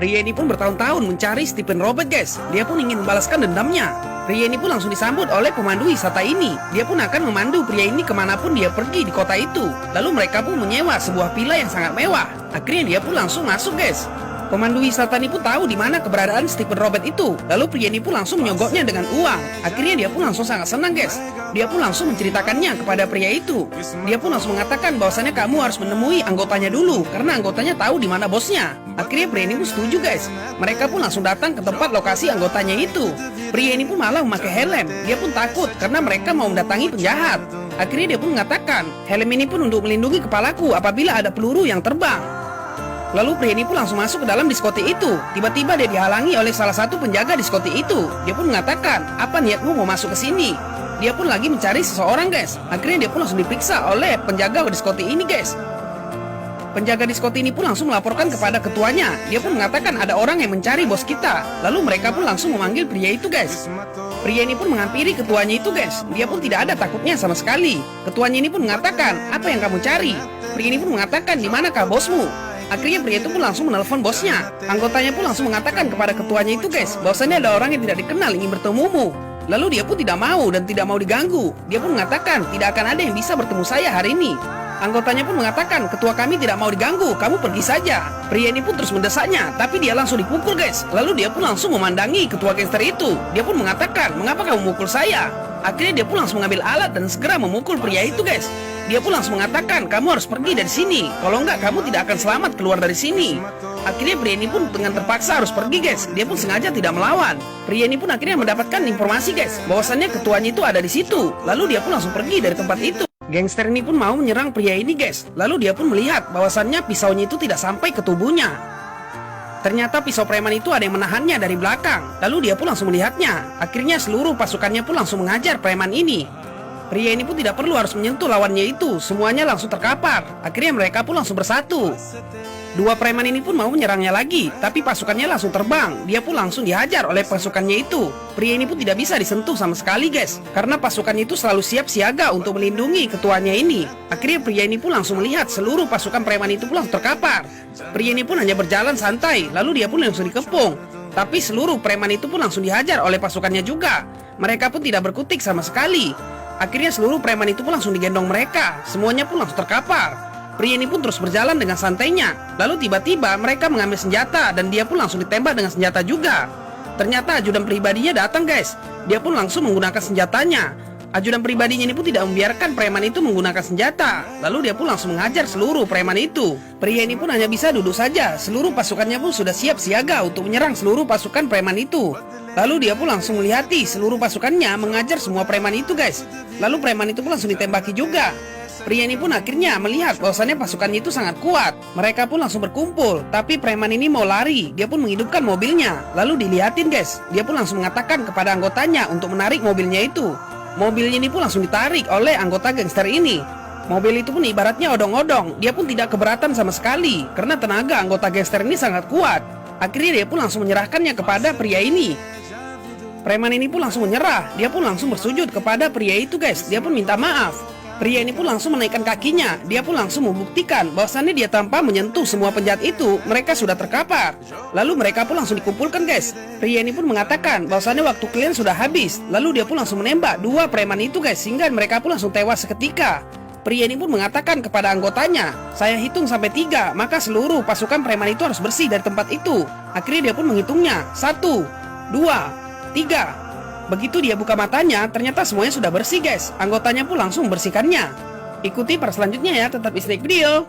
Pria ini pun bertahun-tahun mencari Stephen Robert, guys. Dia pun ingin membalaskan dendamnya. Pria ini pun langsung disambut oleh pemandu wisata ini. Dia pun akan memandu pria ini kemanapun dia pergi di kota itu. Lalu mereka pun menyewa sebuah villa yang sangat mewah. Akhirnya dia pun langsung masuk, guys. Pemandu wisata ini pun tahu di mana keberadaan Stephen Robert itu. Lalu pria ini pun langsung menyogoknya dengan uang. Akhirnya dia pun langsung sangat senang, guys. Dia pun langsung menceritakannya kepada pria itu. Dia pun langsung mengatakan bahwasannya kamu harus menemui anggotanya dulu, karena anggotanya tahu di mana bosnya. Akhirnya pria ini pun setuju, guys. Mereka pun langsung datang ke tempat lokasi anggotanya itu. Pria ini pun malah memakai helm. Dia pun takut karena mereka mau mendatangi penjahat. Akhirnya dia pun mengatakan, helm ini pun untuk melindungi kepalaku apabila ada peluru yang terbang. Lalu pria ini pun langsung masuk ke dalam diskotik itu. Tiba-tiba dia dihalangi oleh salah satu penjaga diskotik itu. Dia pun mengatakan, apa niatmu mau masuk ke sini? Dia pun lagi mencari seseorang, guys. Akhirnya dia pun langsung diperiksa oleh penjaga diskotik ini, guys. Penjaga diskotik ini pun langsung melaporkan kepada ketuanya. Dia pun mengatakan ada orang yang mencari bos kita. Lalu mereka pun langsung memanggil pria itu, guys. Pria ini pun menghampiri ketuanya itu, guys. Dia pun tidak ada takutnya sama sekali. Ketuanya ini pun mengatakan, apa yang kamu cari? Pria ini pun mengatakan, di manakah bosmu? Akhirnya pria itu pun langsung menelpon bosnya. Anggotanya pun langsung mengatakan kepada ketuanya itu, guys, bahwasannya ada orang yang tidak dikenal ingin bertemumu. Lalu dia pun tidak mau dan tidak mau diganggu. Dia pun mengatakan tidak akan ada yang bisa bertemu saya hari ini. Anggotanya pun mengatakan, ketua kami tidak mau diganggu, kamu pergi saja. Pria ini pun terus mendesaknya, tapi dia langsung dipukul, guys. Lalu dia pun langsung memandangi ketua gangster itu. Dia pun mengatakan, mengapa kamu memukul saya? Akhirnya dia pun langsung mengambil alat dan segera memukul pria itu, guys. Dia pun langsung mengatakan, kamu harus pergi dari sini. Kalau enggak, kamu tidak akan selamat keluar dari sini. Akhirnya pria ini pun dengan terpaksa harus pergi, guys. Dia pun sengaja tidak melawan. Pria ini pun akhirnya mendapatkan informasi, guys, bahwasannya ketuanya itu ada di situ. Lalu dia pun langsung pergi dari tempat itu. Gangster ini pun mau menyerang pria ini, guys. Lalu dia pun melihat bahwasannya pisaunya itu tidak sampai ke tubuhnya. Ternyata pisau preman itu ada yang menahannya dari belakang. Lalu dia pun langsung melihatnya. Akhirnya seluruh pasukannya pun langsung mengajar preman ini. Pria ini pun tidak perlu harus menyentuh lawannya itu. Semuanya langsung terkapar. Akhirnya mereka pun langsung bersatu. Dua preman ini pun mau menyerangnya lagi, tapi pasukannya langsung terbang. Dia pun langsung dihajar oleh pasukannya itu. Pria ini pun tidak bisa disentuh sama sekali, guys, karena pasukannya itu selalu siap siaga untuk melindungi ketuanya ini. Akhirnya pria ini pun langsung melihat seluruh pasukan preman itu pun langsung terkapar. Pria ini pun hanya berjalan santai, lalu dia pun langsung dikepung. Tapi seluruh preman itu pun langsung dihajar oleh pasukannya juga. Mereka pun tidak berkutik sama sekali. Akhirnya seluruh preman itu pun langsung digendong mereka. Semuanya pun langsung terkapar. Pria ini pun terus berjalan dengan santainya. Lalu tiba-tiba mereka mengambil senjata dan dia pun langsung ditembak dengan senjata juga. Ternyata ajudan pribadinya datang, guys. Dia pun langsung menggunakan senjatanya. Ajudan pribadinya ini pun tidak membiarkan preman itu menggunakan senjata. Lalu dia pun langsung menghajar seluruh preman itu. Pria ini pun hanya bisa duduk saja. Seluruh pasukannya pun sudah siap siaga untuk menyerang seluruh pasukan preman itu. Lalu dia pun langsung melihati seluruh pasukannya mengajar semua preman itu, guys. Lalu preman itu pun langsung ditembaki juga. Pria ini pun akhirnya melihat bahwasannya pasukannya itu sangat kuat. Mereka pun langsung berkumpul. Tapi preman ini mau lari. Dia pun menghidupkan mobilnya. Lalu dilihatin, guys. Dia pun langsung mengatakan kepada anggotanya untuk menarik mobilnya itu. Mobilnya ini pun langsung ditarik oleh anggota gangster ini. Mobil itu pun ibaratnya odong-odong. Dia pun tidak keberatan sama sekali karena tenaga anggota gangster ini sangat kuat. Akhirnya dia pun langsung menyerahkannya kepada pria ini. Preman ini pun langsung menyerah. Dia pun langsung bersujud kepada pria itu, guys. Dia pun minta maaf. Pria ini pun langsung menaikkan kakinya. Dia pun langsung membuktikan bahwasannya dia tanpa menyentuh semua penjahat itu, mereka sudah terkapar. Lalu mereka pun langsung dikumpulkan, guys. Pria ini pun mengatakan bahwasannya waktu kalian sudah habis. Lalu dia pun langsung menembak dua preman itu, guys, sehingga mereka pun langsung tewas seketika. Pria ini pun mengatakan kepada anggotanya, saya hitung sampai 3, maka seluruh pasukan preman itu harus bersih dari tempat itu. Akhirnya dia pun menghitungnya, 1, 2, 3. Begitu dia buka matanya, ternyata semuanya sudah bersih, guys. Anggotanya pun langsung membersihkannya. Ikuti part selanjutnya ya, tetap stay video.